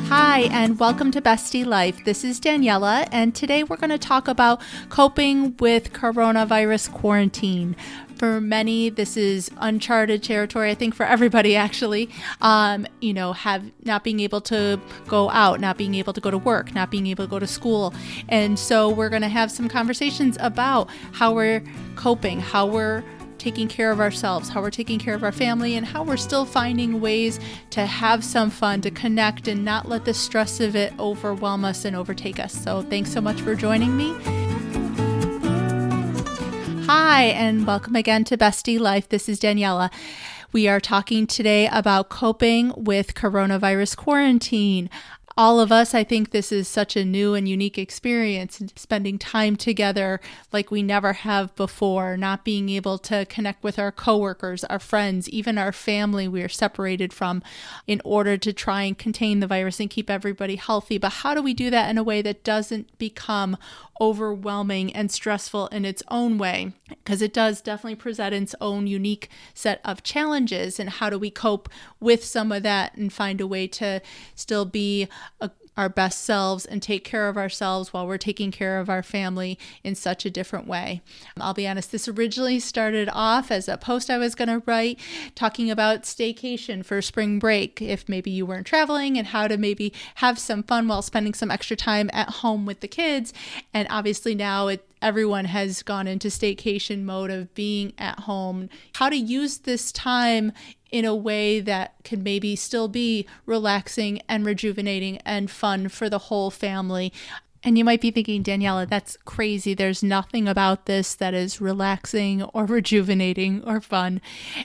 Hi, and welcome to Bestie Life. This is Daniela, and today we're going to talk about coping with coronavirus quarantine. For many, this is uncharted territory. I think for everybody, actually, not being able to go out, not being able to go to work, not being able to go to school. And so we're going to have some conversations about how we're coping, how we're taking care of ourselves, how we're taking care of our family, and how we're still finding ways to have some fun, to connect, and not let the stress of it overwhelm us and overtake us. So thanks so much for joining me. Hi, and welcome again to Bestie Life. This is Daniela. We are talking today about coping with coronavirus quarantine. All of us, I think this is such a new and unique experience, spending time together like we never have before, not being able to connect with our coworkers, our friends, even our family we are separated from in order to try and contain the virus and keep everybody healthy. But how do we do that in a way that doesn't become overwhelming and stressful in its own way? Because it does definitely present its own unique set of challenges. And how do we cope with some of that and find a way to still be our best selves and take care of ourselves while we're taking care of our family in such a different way? I'll be honest, this originally started off as a post I was going to write talking about staycation for spring break, if maybe you weren't traveling, and how to maybe have some fun while spending some extra time at home with the kids. And obviously now everyone has gone into staycation mode of being at home. How to use this time in a way that can maybe still be relaxing and rejuvenating and fun for the whole family. And you might be thinking, Daniela, that's crazy. There's nothing about this that is relaxing or rejuvenating or fun.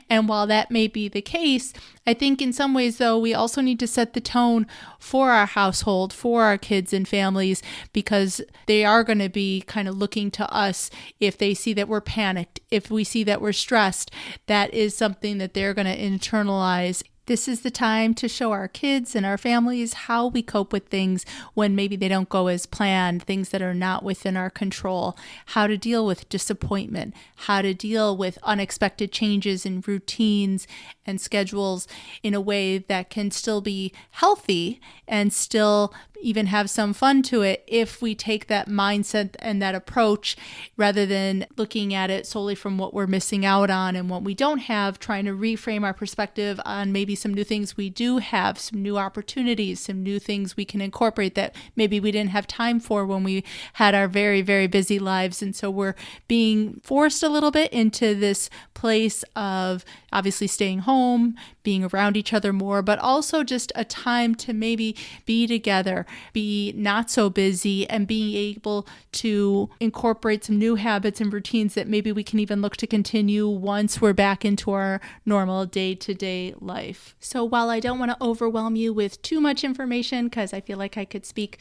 And while that may be the case, I think in some ways, though, we also need to set the tone for our household, for our kids and families, because they are going to be kind of looking to us if they see that we're panicked, if we see that we're stressed. That is something that they're going to internalize. This is the time to show our kids and our families how we cope with things when maybe they don't go as planned, things that are not within our control, how to deal with disappointment, how to deal with unexpected changes in routines and schedules in a way that can still be healthy and still even have some fun to it if we take that mindset and that approach rather than looking at it solely from what we're missing out on and what we don't have, trying to reframe our perspective on maybe some new things we do have, some new opportunities, some new things we can incorporate that maybe we didn't have time for when we had our very, very busy lives. And so we're being forced a little bit into this place of obviously staying home, being around each other more, but also just a time to maybe be together, be not so busy, and being able to incorporate some new habits and routines that maybe we can even look to continue once we're back into our normal day-to-day life. So while I don't want to overwhelm you with too much information, because I feel like I could speak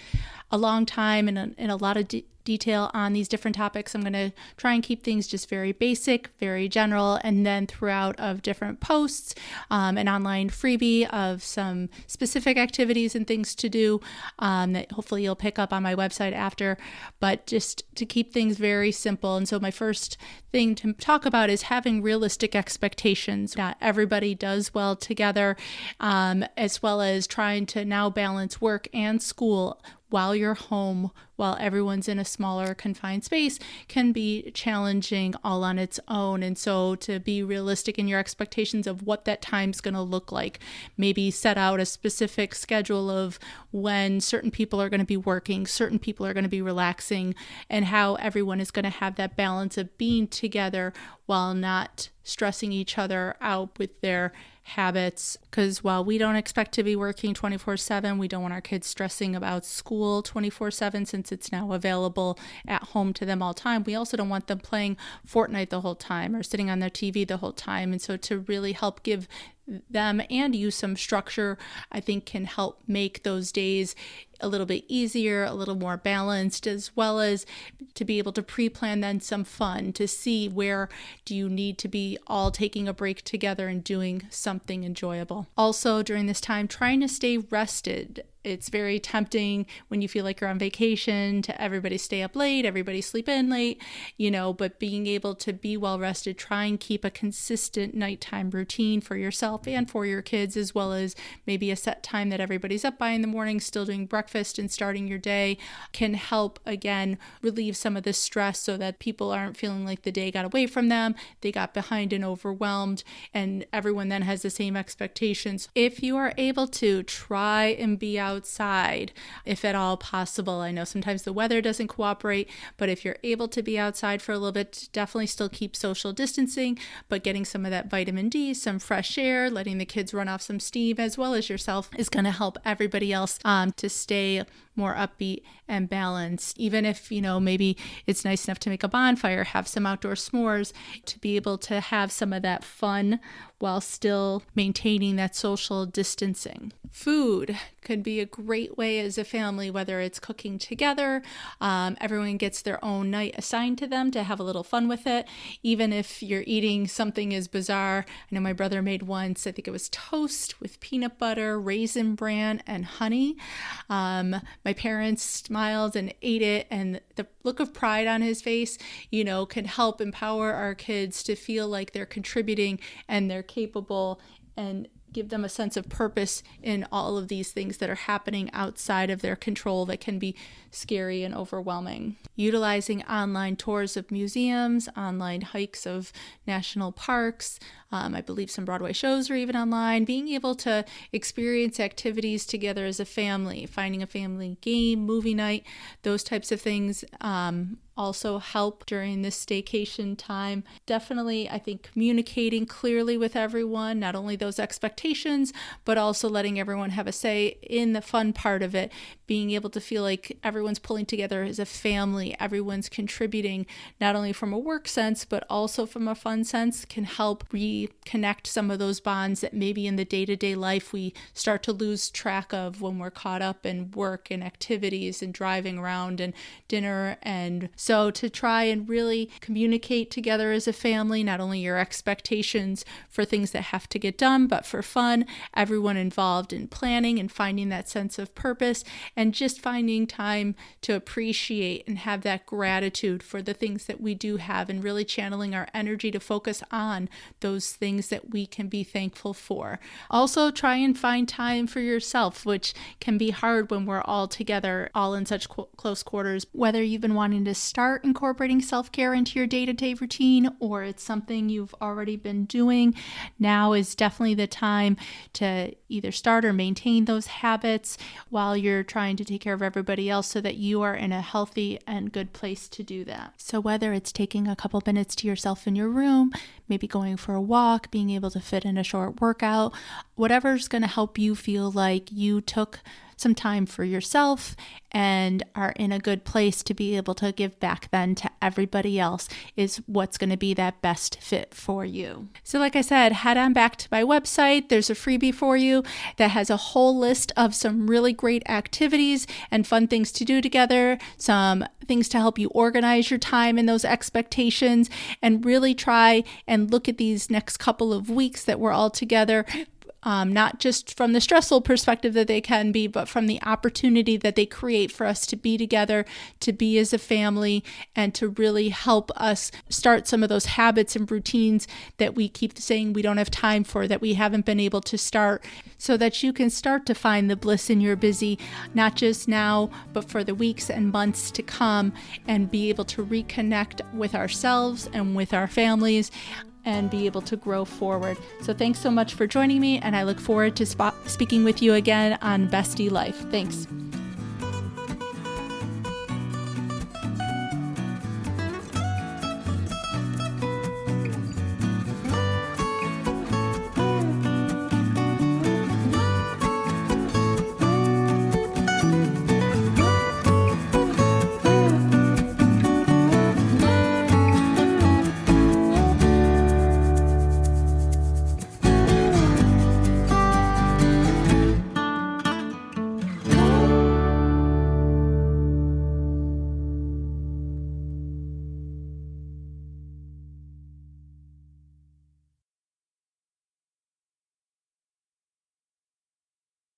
a long time and in a lot of detail on these different topics, I'm going to try and keep things just very basic, very general, and then throughout of different posts, an online freebie of some specific activities and things to do that hopefully you'll pick up on my website after, but just to keep things very simple. And so my first thing to talk about is having realistic expectations. Not everybody does well together, as well as trying to now balance work and school while you're home, while everyone's in a smaller confined space, can be challenging all on its own. And so to be realistic in your expectations of what that time's going to look like, maybe set out a specific schedule of when certain people are going to be working, certain people are going to be relaxing, and how everyone is going to have that balance of being together while not stressing each other out with their habits. Because while we don't expect to be working 24/7, we don't want our kids stressing about school 24/7 since it's now available at home to them all the time. We also don't want them playing Fortnite the whole time or sitting on their TV the whole time. And so to really help give them and you some structure, I think can help make those days a little bit easier, a little more balanced, as well as to be able to pre-plan then some fun, to see where do you need to be all taking a break together and doing something enjoyable. Also during this time, trying to stay rested It's very tempting when you feel like you're on vacation to everybody stay up late, everybody sleep in late, but being able to be well rested, try and keep a consistent nighttime routine for yourself and for your kids, as well as maybe a set time that everybody's up by in the morning, still doing breakfast and starting your day, can help, again, relieve some of the stress so that people aren't feeling like the day got away from them, they got behind and overwhelmed, and everyone then has the same expectations. If you are able to, try and be outside if at all possible. I know sometimes the weather doesn't cooperate, but if you're able to be outside for a little bit, definitely still keep social distancing, but getting some of that vitamin D, some fresh air, letting the kids run off some steam as well as yourself is going to help everybody else to stay more upbeat and balanced. Even if, maybe it's nice enough to make a bonfire, have some outdoor s'mores, to be able to have some of that fun while still maintaining that social distancing. Food could be a great way as a family, whether it's cooking together, everyone gets their own night assigned to them to have a little fun with it. Even if you're eating something as bizarre, I know my brother made once, I think it was toast with peanut butter, raisin bran, and honey. My parents smiled and ate it, and the look of pride on his face, can help empower our kids to feel like they're contributing and they're capable, and give them a sense of purpose in all of these things that are happening outside of their control that can be scary and overwhelming. Utilizing online tours of museums, online hikes of national parks, I believe some Broadway shows are even online, being able to experience activities together as a family, finding a family game, movie night, those types of things also help during this staycation time. Definitely, I think communicating clearly with everyone, not only those expectations, but also letting everyone have a say in the fun part of it, being able to feel like everyone's pulling together as a family, everyone's contributing, not only from a work sense, but also from a fun sense, can help reconnect some of those bonds that maybe in the day-to-day life we start to lose track of when we're caught up in work and activities and driving around and dinner. And so to try and really communicate together as a family, not only your expectations for things that have to get done, but for fun, everyone involved in planning and finding that sense of purpose, and just finding time to appreciate and have that gratitude for the things that we do have, and really channeling our energy to focus on those things that we can be thankful for. Also, try and find time for yourself, which can be hard when we're all together, all in such close quarters. Whether you've been wanting to start incorporating self-care into your day-to-day routine, or it's something you've already been doing, now is definitely the time to either start or maintain those habits while you're trying to take care of everybody else, so that you are in a healthy and good place to do that. So whether it's taking a couple minutes to yourself in your room, maybe going for a walk, being able to fit in a short workout, whatever's going to help you feel like you took some time for yourself and are in a good place to be able to give back then to everybody else, is what's going to be that best fit for you. So like I said, head on back to my website. There's a freebie for you that has a whole list of some really great activities and fun things to do together, some things to help you organize your time and those expectations, and really try and look at these next couple of weeks that we're all together, not just from the stressful perspective that they can be, but from the opportunity that they create for us to be together, to be as a family, and to really help us start some of those habits and routines that we keep saying we don't have time for, that we haven't been able to start, so that you can start to find the bliss in your busy, not just now, but for the weeks and months to come, and be able to reconnect with ourselves and with our families, and be able to grow forward. So thanks so much for joining me, and I look forward to speaking with you again on Bestie Life. Thanks.